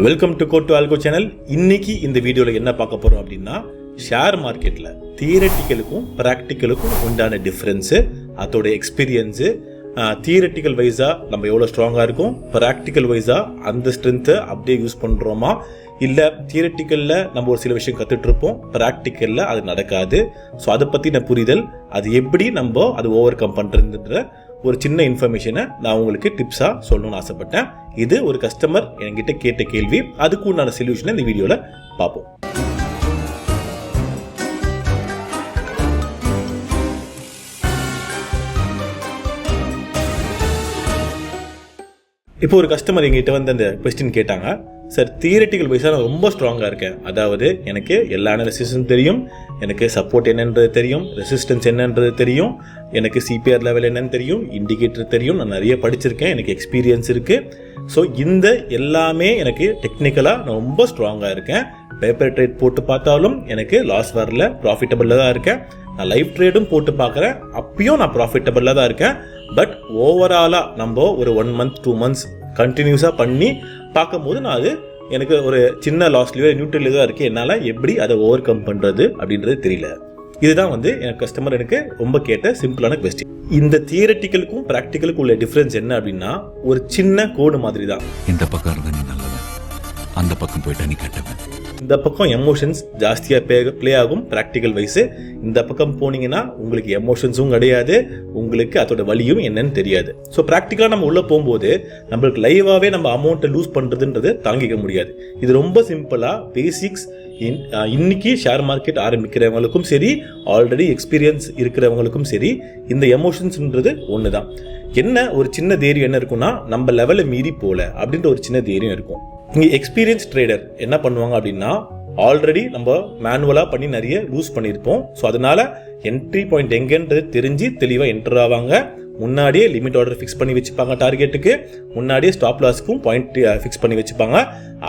Welcome to code to algo channel. இன்னைக்கு இந்த வீடியோவில் என்ன பார்க்க போகிறோம் அப்படின்னா, ஷேர் மார்க்கெட்டில் தியரட்டிக்கலுக்கும் ப்ராக்டிக்கலுக்கும் உண்டான டிஃப்ரென்ஸு, அதோட எக்ஸ்பீரியன்ஸு, தியரட்டிக்கல் வைஸாக நம்ம எவ்வளோ ஸ்ட்ராங்காக இருக்கும், ப்ராக்டிக்கல் வைஸாக அந்த ஸ்ட்ரென்த்தை அப்படியே யூஸ் பண்ணுறோமா, இல்லை தியரட்டிக்கலில் நம்ம ஒரு சில விஷயம் கற்றுட்ருப்போம், ப்ராக்டிக்கலில் அது நடக்காது. ஸோ அதை பற்றின புரிதல், அது எப்படி நம்ம அது ஓவர் கம் பண்ணுறதுன்ற ஒரு சின்ன இன்ஃபர்மேஷனை நான் உங்களுக்கு டிப்ஸாக சொல்லணும்னு ஆசைப்பட்டேன். இது ஒரு கஸ்டமர் என்கிட்ட கேட்ட கேள்வி, அதுக்கு உண்டான சொல்யூஷனை இந்த வீடியோவில் பார்ப்போம். இப்போ ஒரு கஸ்டமர் எங்கிட்ட வந்து அந்த கொஸ்டின் கேட்டாங்க, சார் தியரட்டிக்கல் வைஸாக நான் ரொம்ப ஸ்ட்ராங்காக இருக்கேன், அதாவது எனக்கு எல்லா அனாலிசிஸும் தெரியும், எனக்கு சப்போர்ட் என்னன்றது தெரியும், ரெசிஸ்டன்ஸ் என்னன்றது தெரியும், எனக்கு சிபிஆர் லெவல் என்னன்னு தெரியும், இண்டிகேட்டர் தெரியும், நான் நிறைய படிச்சிருக்கேன், எனக்கு எக்ஸ்பீரியன்ஸ் இருக்குது. ஸோ இந்த எல்லாமே எனக்கு டெக்னிக்கலாக நான் ரொம்ப ஸ்ட்ராங்காக இருக்கேன். பேப்பர் ட்ரேட் போட்டு பார்த்தாலும் எனக்கு லாஸ் வரல, ப்ராஃபிட்டபிளாக தான் இருக்கேன். நான் லைவ் ட்ரேடும் போட்டு பார்க்குறேன், அப்பயும் நான் ப்ராஃபிட்டபிளாக தான் இருக்கேன். பட் ஓவராலாக நம்ம ஒரு 1 month 2 months கண்டினியூஸாக பண்ணி பார்க்கும்போது நான் அது எனக்கு ஒரு சின்ன லாஸ்லேயோ நியூட்ரலியோ தான் இருக்குது. என்னால் எப்படி அதை ஓவர் கம் பண்ணுறது அப்படின்றது தெரியல. இதுதான் வந்து எனக்கு கஸ்டமர் எனக்கு ரொம்ப கேட்ட சிம்பிளான கொஸ்டின். இந்த தியரட்டிக்கலுக்கும் ப்ராக்டிக்கலுக்கும் உள்ள டிஃப்ரென்ஸ் என்ன அப்படின்னா, ஒரு சின்ன கோடு மாதிரி தான். இந்த பக்கம் இருந்தா நீ நல்லவன், அந்த பக்கம் போயிட்டா நீ கெட்டவன். இந்த பக்கம் எமோஷன்ஸ் ஜாஸ்தியாக ப்ளே ஆகும் ப்ராக்டிக்கல் வைஸு. இந்த பக்கம் போனீங்கன்னா உங்களுக்கு எமோஷன்ஸும் கிடையாது, உங்களுக்கு அதோட வலியும் என்னன்னு தெரியாது. ஸோ ப்ராக்டிக்கலாக நம்ம உள்ளே போகும்போது நம்மளுக்கு லைவாகவே நம்ம அமௌண்ட்டை லூஸ் பண்ணுறதுன்றது தாங்கிக்க முடியாது. இது ரொம்ப சிம்பிளாக பேசிக்ஸ். இன்னைக்கு ஷேர் மார்க்கெட் ஆரம்பிக்கிறவங்களுக்கும் சரி, ஆல்ரெடி எக்ஸ்பீரியன்ஸ் இருக்கிறவங்களுக்கும் சரி, இந்த எமோஷன்ஸ்ன்றது ஒன்று தான். என்ன ஒரு சின்ன தைரியம் என்ன இருக்குன்னா, நம்ம லெவலை மீறி போல அப்படின்ற ஒரு சின்ன தைரியம் இருக்கும். இங்கே எக்ஸ்பீரியன்ஸ் ட்ரேடர் என்ன பண்ணுவாங்க அப்படின்னா, ஆல்ரெடி நம்ம மேனுவலாக பண்ணி நிறைய லூஸ் பண்ணியிருப்போம். ஸோ அதனால என்ட்ரி பாயிண்ட் எங்கன்றது தெரிஞ்சு தெளிவாக என்டர் ஆவாங்க. முன்னாடியே லிமிட் ஆர்டர் ஃபிக்ஸ் பண்ணி வச்சுப்பாங்க, டார்கெட்டுக்கு முன்னாடியே ஸ்டாப் லாஸ்க்கும் பாயிண்ட் ஃபிக்ஸ் பண்ணி வச்சுப்பாங்க.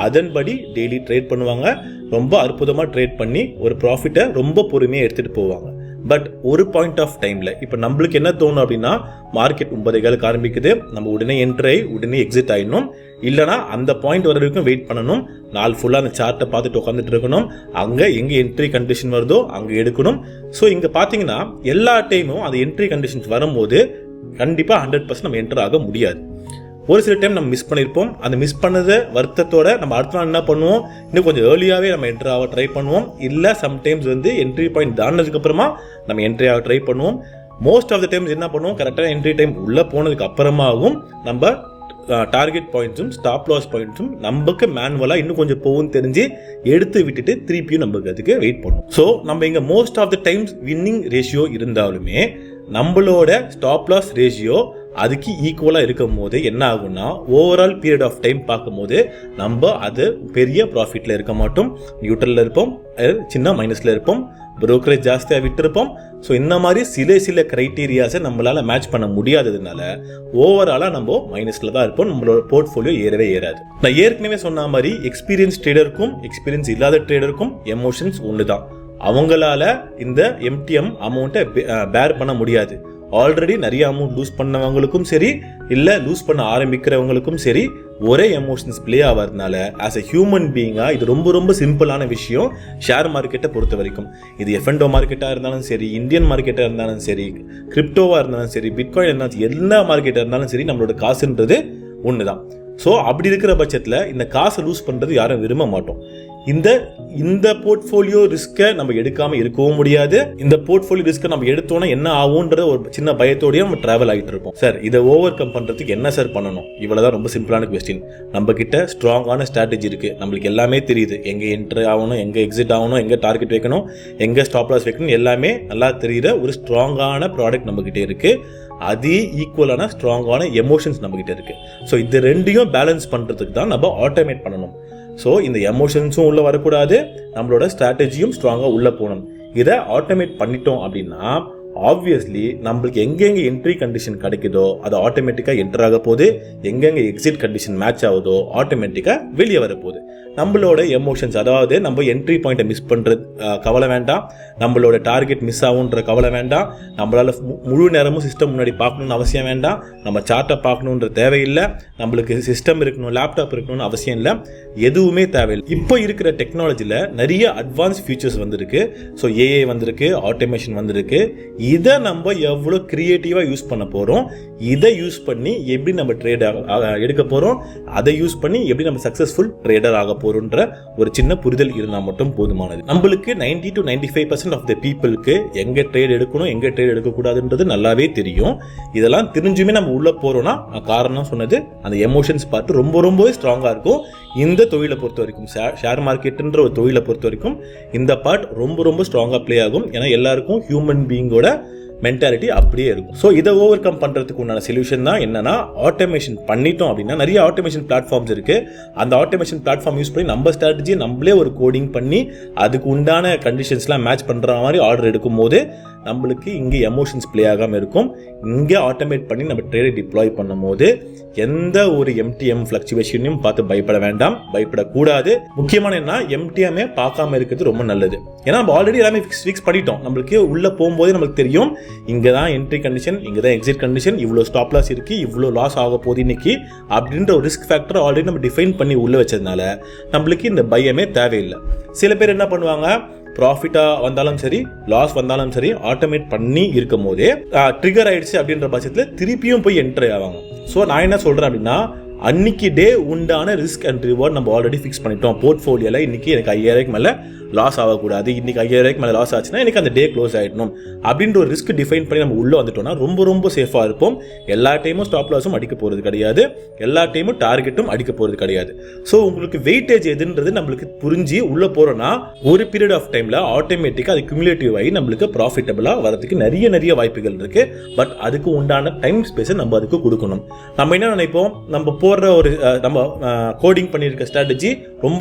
அதன்படி டெய்லி ட்ரேட் பண்ணுவாங்க. ரொம்ப அற்புதமாக ட்ரேட் பண்ணி ஒரு ப்ராஃபிட்டை ரொம்ப பொறுமையாக எடுத்துகிட்டு போவாங்க. பட் ஒரு பாயிண்ட் ஆஃப் டைமில் இப்போ நம்மளுக்கு என்ன தோணும் அப்படின்னா, மார்க்கெட் 9:15 ஆரம்பிக்குது, நம்ம உடனே என்ட்ரு ஆகி உடனே எக்ஸிட் ஆகிடணும், இல்லைனா அந்த பாயிண்ட் வர வரைக்கும் வெயிட் பண்ணணும், நாள் ஃபுல்லாக அந்த சார்ட்டை பார்த்துட்டு உட்காந்துட்டு இருக்கணும், அங்கே எங்கே என்ட்ரி கண்டிஷன் வருதோ அங்கே எடுக்கணும். ஸோ இங்கே பார்த்தீங்கன்னா எல்லா டைமும் அந்த என்ட்ரி கண்டிஷன்ஸ் வரும்போது கண்டிப்பாக 100% நம்ம என்டர் ஆக முடியாது. ஒரு சில டைம் நம்ம மிஸ் பண்ணியிருப்போம். அந்த மிஸ் பண்ணதை வருத்தத்தோட நம்ம அடுத்த நாள் என்ன பண்ணுவோம், இன்னும் கொஞ்சம் ஏர்லியாகவே நம்ம என்ட்ரி ஆக ட்ரை பண்ணுவோம். இல்லை சம்டைம்ஸ் வந்து என்ட்ரி பாயிண்ட் தாண்டினதுக்கு அப்புறமா நம்ம என்ட்ரி ஆக ட்ரை பண்ணுவோம். மோஸ்ட் ஆஃப் த டைம்ஸ் என்ன பண்ணுவோம், கரெக்டான என்ட்ரி டைம் உள்ளே போனதுக்கு அப்புறமாவும் நம்ம டார்கெட் பாயிண்ட்ஸும் ஸ்டாப் லாஸ் பாயிண்ட்ஸும் நமக்கு மேனுவலாக இன்னும் கொஞ்சம் போகும் தெரிஞ்சு எடுத்து விட்டுட்டு திருப்பியும் நமக்கு அதுக்கு வெயிட் பண்ணுவோம். ஸோ நம்ம இங்கே most of the times winning ratio இருந்தாலுமே நம்மளோட ஸ்டாப் லாஸ் ரேஷியோ அதுக்கு ஈக்குவலாக இருக்கும் போது என்ன ஆகும்னா, ஓவரால் பீரியட் ஆஃப் டைம் பார்க்கும்போது நம்ம அது பெரிய ப்ராஃபிட்டில் இருக்க மாட்டோம், நியூட்ரலில் இருப்போம், சின்ன மைனஸில் இருப்போம், ப்ரோக்கரேஜ் ஜாஸ்தியாக விட்டுருப்போம். ஸோ இந்த மாதிரி சில க்ரைட்டீரியாஸை நம்மளால் மேட்ச் பண்ண முடியாததுனால ஓவராலாக நம்ம மைனஸில் தான் இருப்போம். நம்மளோட போர்ட்ஃபோலியோ ஏறவே ஏறாது. நான் ஏற்கனவே சொன்ன மாதிரி எக்ஸ்பீரியன்ஸ் ட்ரேடருக்கும் எக்ஸ்பீரியன்ஸ் இல்லாத ட்ரேடருக்கும் எமோஷன்ஸ் ஒன்று தான். அவங்களால இந்த எம்டிஎம் அமௌண்ட்டை பேர் பண்ண முடியாது. ஆல்ரெடி நிறைய அமௌண்ட் லூஸ் பண்ணவங்களுக்கும் சரி, இல்லை லூஸ் பண்ண ஆரம்பிக்கிறவங்களுக்கும் சரி, ஒரே எமோஷன்ஸ் பிளே ஆகிறதுனால ஆஸ் எ ஹியூமன் பீயிங்காக இது ரொம்ப ரொம்ப சிம்பிளான விஷயம் ஷேர் மார்க்கெட்டை பொறுத்த வரைக்கும். இது எஃப்என்டோ மார்க்கெட்டாக இருந்தாலும் சரி, இந்தியன் மார்க்கெட்டாக இருந்தாலும் சரி, கிரிப்டோவாக இருந்தாலும் சரி, பிட்காயின் இருந்தாலும் எல்லா மார்க்கெட்டாக இருந்தாலும் சரி, நம்மளோட காசுன்றது ஒன்று தான். ஸோ அப்படி இருக்கிற பட்சத்தில் இந்த காசை லூஸ் பண்ணுறது யாரும் விரும்ப மாட்டோம். இந்த போர்ட்ஃபோலியோ ரிஸ்க்கை நம்ம எடுக்காமல் இருக்கவும் முடியாது. இந்த போர்ட்ஃபோலியோ ரிஸ்க்கை நம்ம எடுத்தோன்னா என்ன ஆகுன்ற ஒரு சின்ன பயத்தோடய நம்ம ட்ராவல் ஆகிட்டு இருப்போம். சார் இதை ஓவர் கம் பண்ணுறதுக்கு என்ன சார் பண்ணணும்? இவ்வளோதான் ரொம்ப சிம்பிளான கொஸ்டின். நம்ம கிட்ட ஸ்ட்ராங்கான ஸ்ட்ராட்டஜி இருக்குது, நம்மளுக்கு எல்லாமே தெரியுது. எங்கே என்ட்ரி ஆகணும், எங்கே எக்ஸிட் ஆகணும், எங்கே டார்கெட் வைக்கணும், எங்கே ஸ்டாப் லாஸ் வைக்கணும், எல்லாமே நல்லா தெரியுற ஒரு ஸ்ட்ராங்கான ப்ராடக்ட் நம்மக்கிட்ட இருக்குது. அதே ஈக்குவலான ஸ்ட்ராங்கான எமோஷன்ஸ் நம்மக்கிட்ட இருக்குது. ஸோ இது ரெண்டையும் பேலன்ஸ் பண்ணுறதுக்கு தான் நம்ம ஆட்டோமேட் பண்ணணும். ஸோ இந்த எமோஷன்ஸும் உள்ளே வரக்கூடாது, நம்மளோட ஸ்ட்ராட்டஜியும் ஸ்ட்ராங்காக உள்ளே போகணும். இதை ஆட்டோமேட் பண்ணிட்டோம் அப்படின்னா ஆப்வியஸ்லி நம்மளுக்கு எங்கெங்க என்ட்ரி கண்டிஷன் கிடைக்குதோ அது ஆட்டோமேட்டிக்காக என்டர் ஆக போகுது, எங்கெங்க எக்ஸிட் கண்டிஷன் மேட்ச் ஆகுதோ ஆட்டோமேட்டிக்காக வெளியே வர போகுது. நம்மளோட எமோஷன்ஸ், அதாவது நம்ம என்ட்ரி பாயிண்ட்டை மிஸ் பண்ணுறது கவலை வேண்டாம், நம்மளோட டார்கெட் மிஸ் ஆகுன்ற கவலை வேண்டாம், நம்மளால் முழு நேரமும் சிஸ்டம் முன்னாடி பார்க்கணுன்னு அவசியம் வேண்டாம், நம்ம சார்ட்டை பார்க்கணுன்ற தேவையில்லை, நம்மளுக்கு சிஸ்டம் இருக்கணும், லேப்டாப் இருக்கணும்னு அவசியம் இல்லை, எதுவுமே தேவையில்லை. இப்போ இருக்கிற டெக்னாலஜியில் நிறைய அட்வான்ஸ் ஃபீச்சர்ஸ் வந்திருக்கு. ஸோ ஏஐ வந்திருக்கு, ஆட்டோமேஷன் வந்திருக்கு. இதை நம்ம எவ்வளோ கிரியேட்டிவாக யூஸ் பண்ண போகிறோம், இதை யூஸ் பண்ணி எப்படி நம்ம ட்ரேட் எடுக்க போகிறோம், அதை யூஸ் பண்ணி எப்படி நம்ம சக்ஸஸ்ஃபுல் ட்ரேடர் ஆக போகிறோன்ற ஒரு சின்ன புரிதல் இருந்தால் மட்டும் போதுமானது. நம்மளுக்கு 90 to 95% ஆஃப் த பீப்புளுக்கு எங்கே ட்ரேட் எடுக்கணும், எங்கே ட்ரேட் எடுக்கக்கூடாதுன்றது நல்லாவே தெரியும். இதெல்லாம் தெரிஞ்சுமே நம்ம உள்ளே போகிறோன்னா காரணம் சொன்னது அந்த எமோஷன்ஸ் பார்த்து ரொம்பவே ஸ்ட்ராங்காக இருக்கும். இந்த தொழிலை பொறுத்த வரைக்கும், ஷேர் மார்க்கெட்டுன்ற ஒரு தொழிலை பொறுத்த வரைக்கும் இந்த பார்ட் ரொம்ப ஸ்ட்ராங்காக ப்ளே ஆகும். ஏன்னா எல்லாருக்கும் ஹியூமன் பீயிங்கோட மென்டாலிட்டி அப்படியே இருக்கும். ஸோ இதை ஓவர் கம் பண்ணுறதுக்கு உண்டான சொல்யூஷன் தான் என்னன்னா, ஆட்டோமேஷன் பண்ணிட்டோம் அப்படின்னா நிறைய ஆட்டோமேஷன் பிளாட்ஃபார்ம்ஸ் இருக்குது. அந்த ஆட்டோமேஷன் பிளாட்ஃபார்ம் யூஸ் பண்ணி நம்ம ஸ்ட்ராட்டஜியை நம்மளே ஒரு கோடிங் பண்ணி அதுக்கு உண்டான கண்டிஷன்ஸ்லாம் மேட்ச் பண்ணுற மாதிரி ஆர்டர் எடுக்கும் போது நம்மளுக்கு இங்கே எமோஷன்ஸ் ப்ளே ஆகாமல் இருக்கும். இங்கே ஆட்டோமேட் பண்ணி நம்ம ட்ரேடை டிப்ளாய் பண்ணும் போது எந்த ஒரு எம்டிஎம் ஃப்ளக்சுவேஷனையும் பார்த்து பயப்பட வேண்டாம், பயப்படக்கூடாது. முக்கியமான என்ன, எம்டிஎம்ஏ பார்க்காம இருக்கிறது ரொம்ப நல்லது. ஏன்னா நம்ம ஆல்ரெடி எல்லாமே ஃபிக்ஸ் பண்ணிட்டோம். நம்மளுக்கு உள்ளே போகும்போதே நம்மளுக்கு தெரியும் இங்கே தான் என்ட்ரி கண்டிஷன், இங்கே தான் எக்ஸிட் கண்டிஷன், இவ்வளோ ஸ்டாப் லாஸ் இருக்குது, இவ்வளோ லாஸ் ஆக போகுது இன்னைக்கு அப்படின்ற ஒரு ரிஸ்க் ஃபேக்டர் ஆல்ரெடி நம்ம டிஃபைன் பண்ணி உள்ளே வச்சதுனால நம்மளுக்கு இந்த பயமே தேவையில்லை. சில பேர் என்ன பண்ணுவாங்க, ப்ராஃபிட்டாக வந்தாலும் சரி லாஸ் வந்தாலும் சரி ஆட்டோமேட் பண்ணி இருக்கும் போதே ட்ரிகர் ஆயிடுச்சு அப்படின்ற பட்சத்தில் திருப்பியும் போய் என்ட்ரி ஆவாங்க. ஸோ நான் என்ன சொல்கிறேன் அப்படின்னா, அன்னைக்கு டே உண்டான ரிஸ்க் அண்ட் ரிவார்ட் நம்ம ஆல்ரெடி ஃபிக்ஸ் பண்ணிட்டோம். போர்ட்ஃபோலியோவில் இன்னைக்கு எனக்கு 5000 மேலே லாஸ் ஆகக்கூடாது, இன்னைக்கு 5000 மேலே லாஸ் ஆச்சுன்னா எனக்கு அந்த டே க்ளோஸ் ஆகிடணும் அப்படின்ற ஒரு ரிஸ்க் டிஃபைன் பண்ணி நம்ம உள்ளே வந்துட்டோம்னா ரொம்ப சேஃபாக இருப்போம். எல்லா டைமும் ஸ்டாப் லாஸும் அடிக்க போகிறது கிடையாது, எல்லா டைமும் டார்கெட்டும் அடிக்க போகிறது கிடையாது. ஸோ உங்களுக்கு வெயிட்டேஜ் எதுன்றது நம்மளுக்கு புரிஞ்சு உள்ளே போகிறோன்னா ஒரு பீரியட் ஆஃப் டைமில் ஆட்டோமேட்டிக்காக அது கியூமுலேட்டிவ் ஆகி நம்மளுக்கு ப்ராஃபிட்டபிளாக வரதுக்கு நிறைய வாய்ப்புகள் இருக்குது. பட் அதுக்கு உண்டான டைம் ஸ்பேஸை நம்ம அதுக்கு கொடுக்கணும். நம்ம என்ன நினைப்போம், நம்ம போடுற ஒரு நம்ம கோடிங் பண்ணியிருக்க ஸ்ட்ராட்டஜி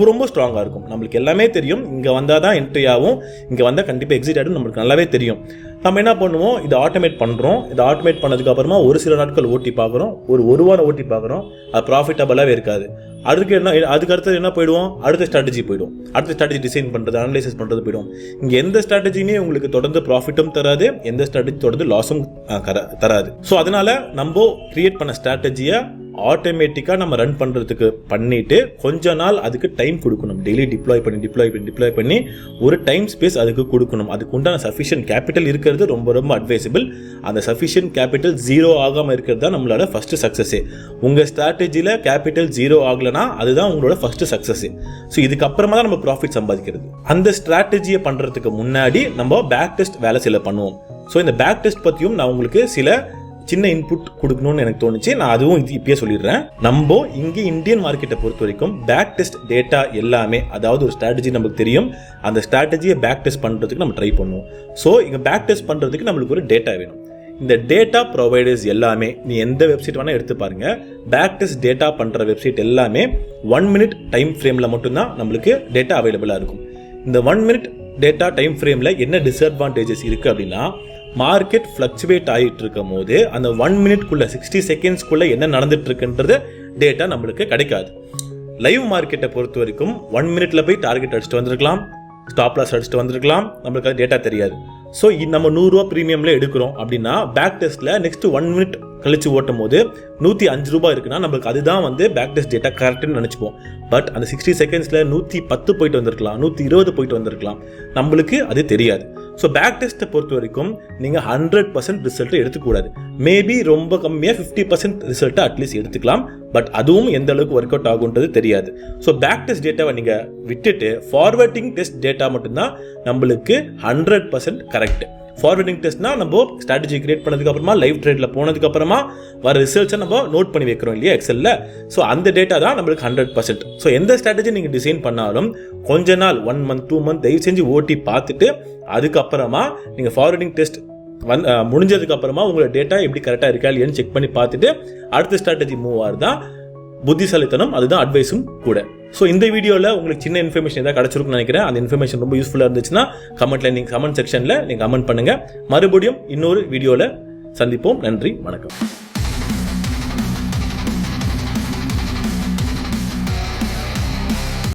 ரொம்ப ஸ்ட்ராங்காக இருக்கும். நம்மளுக்கு எல்லாமே தெரியும், இங்கே வந்தால் தான் என்ட்ரி ஆகும், இங்கே வந்தால் கண்டிப்பாக எக்ஸிட் ஆகிடும், நம்மளுக்கு நல்லாவே தெரியும். நம்ம என்ன பண்ணுவோம், இதை ஆட்டோமேட் பண்ணுறோம். இதை ஆட்டோமேட் பண்ணதுக்கு அப்புறமா ஒரு சில நாட்கள் ஓட்டி பார்க்குறோம், ஒரு வாரம் ஓட்டி பார்க்குறோம், அது ப்ராஃபிட்டபிளாகவே இருக்காது. அதுக்கு அடுத்தது என்ன போயிடுவோம், அடுத்த ஸ்ட்ராட்டஜி போயிடும், அடுத்த ஸ்ட்ராட்டஜி டிசைன் பண்ணுறது, அனலைசிஸ் பண்ணுறது போயிடும். இங்கே எந்த ஸ்ட்ராட்டஜியுமே உங்களுக்கு தொடர்ந்து ப்ராஃபிட்டும் தராது, எந்த ஸ்ட்ராட்டஜி தொடர்ந்து லாஸும் தராது. ஸோ அதனால நம்ம கிரியேட் பண்ண ஸ்ட்ராட்டஜியை ஆட்டோமேட்டிக்காக நம்ம ரன் பண்ணுறதுக்கு பண்ணிட்டு கொஞ்ச நாள் அதுக்கு டைம் கொடுக்கணும். டெய்லி டிப்ளாய் பண்ணி ஒரு டைம் ஸ்பேஸ் அதுக்கு கொடுக்கணும். அதுக்கு உண்டான சஃபிஷியன்ட் கேபிட்டல் இருக்கிறது ரொம்ப அட்வைசபிள். அந்த சஃபிஷியன்ட் கேபிட்டல் 0 ஆகாமல் இருக்கிறது தான் நம்மளோட ஃபர்ஸ்ட் சக்ஸஸே. உங்கள் ஸ்ட்ராட்டஜியில் கேபிட்டல் 0 ஆகலைன்னா அதுதான் உங்களோட ஃபர்ஸ்ட் சக்ஸஸே. ஸோ இதுக்கப்புறமா தான் நம்ம ப்ராஃபிட் சம்பாதிக்கிறது. அந்த ஸ்ட்ராட்டஜியை பண்ணுறதுக்கு முன்னாடி நம்ம பேக் டெஸ்ட் வேலை சில பண்ணுவோம். ஸோ இந்த பேக் டெஸ்ட் பற்றியும் நான் உங்களுக்கு சில சின்ன இன்புட் கொடுக்கணும்னு எனக்கு தோணுச்சு. நான் அதுவும் இப்பயே சொல்லிடுறேன். நம்ம இங்கே இந்தியன் மார்க்கெட்டை பொறுத்த வரைக்கும் பேக் டெஸ்ட் டேட்டா எல்லாமே, அதாவது ஒரு ஸ்ட்ராட்டஜி நமக்கு தெரியும், அந்த ஸ்ட்ராட்டஜியை பேக் டெஸ்ட் பண்ணுறதுக்கு நம்ம ட்ரை பண்ணுவோம். ஸோ இங்கே பேக் டெஸ்ட் பண்ணுறதுக்கு நம்மளுக்கு ஒரு டேட்டா வேணும். இந்த டேட்டா ப்ரொவைடர்ஸ் எல்லாமே, நீ எந்த வெப்சைட் வேணால் எடுத்து பாருங்க, பேக் டெஸ்ட் டேட்டா பண்ணுற வெப்சைட் எல்லாமே 1 minute டைம் ஃப்ரேமில் மட்டும்தான் நம்மளுக்கு டேட்டா அவைலபிளாக இருக்கும். இந்த 1 minute டேட்டா டைம் ஃப்ரேமில் என்ன டிஸ்அட்வான்டேஜஸ் இருக்குது அப்படின்னா, மார்க்கெட் ஃப்ளக்சுவேட் ஆகிட்டு இருக்கும் போது அந்த 1 minute-குள்ள 60 seconds-குள்ள என்ன நடந்துட்டு இருக்குன்றது டேட்டா நம்மளுக்கு கிடைக்காது. லைவ் மார்க்கெட்டை பொறுத்த வரைக்கும் 1 minute-ல போய் டார்கெட் அடிச்சுட்டு வந்திருக்கலாம், ஸ்டாப் லாஸ் அடிச்சுட்டு வந்திருக்கலாம், நம்மளுக்கு அது டேட்டா தெரியாது. ஸோ நம்ம 100 ரூபா ப்ரீமியம்ல எடுக்கிறோம் அப்படின்னா பேக் டெஸ்ட்ல நெக்ஸ்ட் 1 minute கழிச்சு ஓட்டும் போது 105 ரூபாய் இருக்குன்னா நம்மளுக்கு அதுதான் பேக் டெஸ்ட் டேட்டா கரெக்ட்னு நினைச்சுப்போம். பட் அந்த 60 seconds-ல 110 போயிட்டு வந்திருக்கலாம், 120 போயிட்டு வந்திருக்கலாம், நம்மளுக்கு அது தெரியாது. ஸோ பேக் டெஸ்ட்டை பொறுத்த வரைக்கும் நீங்கள் 100% ரிசல்ட்டை எடுத்துக்கூடாது. மேபி ரொம்ப கம்மியாக 50% ரிசல்ட்டை அட்லீஸ்ட் எடுத்துக்கலாம். பட் அதுவும் எந்த அளவுக்கு ஒர்க் அவுட் ஆகுன்றது தெரியாது. ஸோ பேக் டெஸ்ட் டேட்டாவை நீங்கள் விட்டுட்டு ஃபார்வர்டிங் டெஸ்ட் டேட்டா மட்டும்தான் நம்மளுக்கு 100% கரெக்ட். ஃபார்வர்டிங் டெஸ்ட்னா நம்ம ஸ்ட்ராட்டஜி கிரியேட் பண்ணதுக்கு அப்புறமா லைவ் ட்ரேட்ல போனதுக்கு அப்புறமா வர ரிசல்ட்ஸை நம்ம நோட் பண்ணி வைக்கிறோம் இல்லையா எக்ஸல்ல. ஸோ அந்த டேட்டா தான் நம்மளுக்கு 100%. ஸோ எந்த ஸ்ட்ராட்டஜி நீங்கள் டிசைன் பண்ணாலும் கொஞ்ச நாள் 1 month 2 month தயவு செஞ்சு ஓட்டி பார்த்துட்டு அதுக்கப்புறமா நீங்கள் ஃபார்வர்டிங் டெஸ்ட் முடிஞ்சதுக்கு அப்புறமா உங்களோட டேட்டா எப்படி கரெக்டாக இருக்கா இல்லையான்னு செக் பண்ணி பார்த்துட்டு அடுத்த ஸ்ட்ராட்டஜி மூவ் ஆகுதான் புத்திசாலித்தனம், அதுதான் அட்வைஸும் கூட. ஸோ இந்த வீடியோவில் உங்களுக்கு சின்ன இன்ஃபர்மேஷன் ஏதாவது கிடச்சிருக்குன்னு நினைக்கிறேன். அந்த இன்ஃபர்மேஷன் ரொம்ப யூஸ்ஃபுல்லாக இருந்துச்சுன்னா கமெண்ட் செக்ஷனில் நீங்கள் கமெண்ட் பண்ணுங்கள். மறுபடியும் இன்னொரு வீடியோவில் சந்திப்போம். நன்றி, வணக்கம்.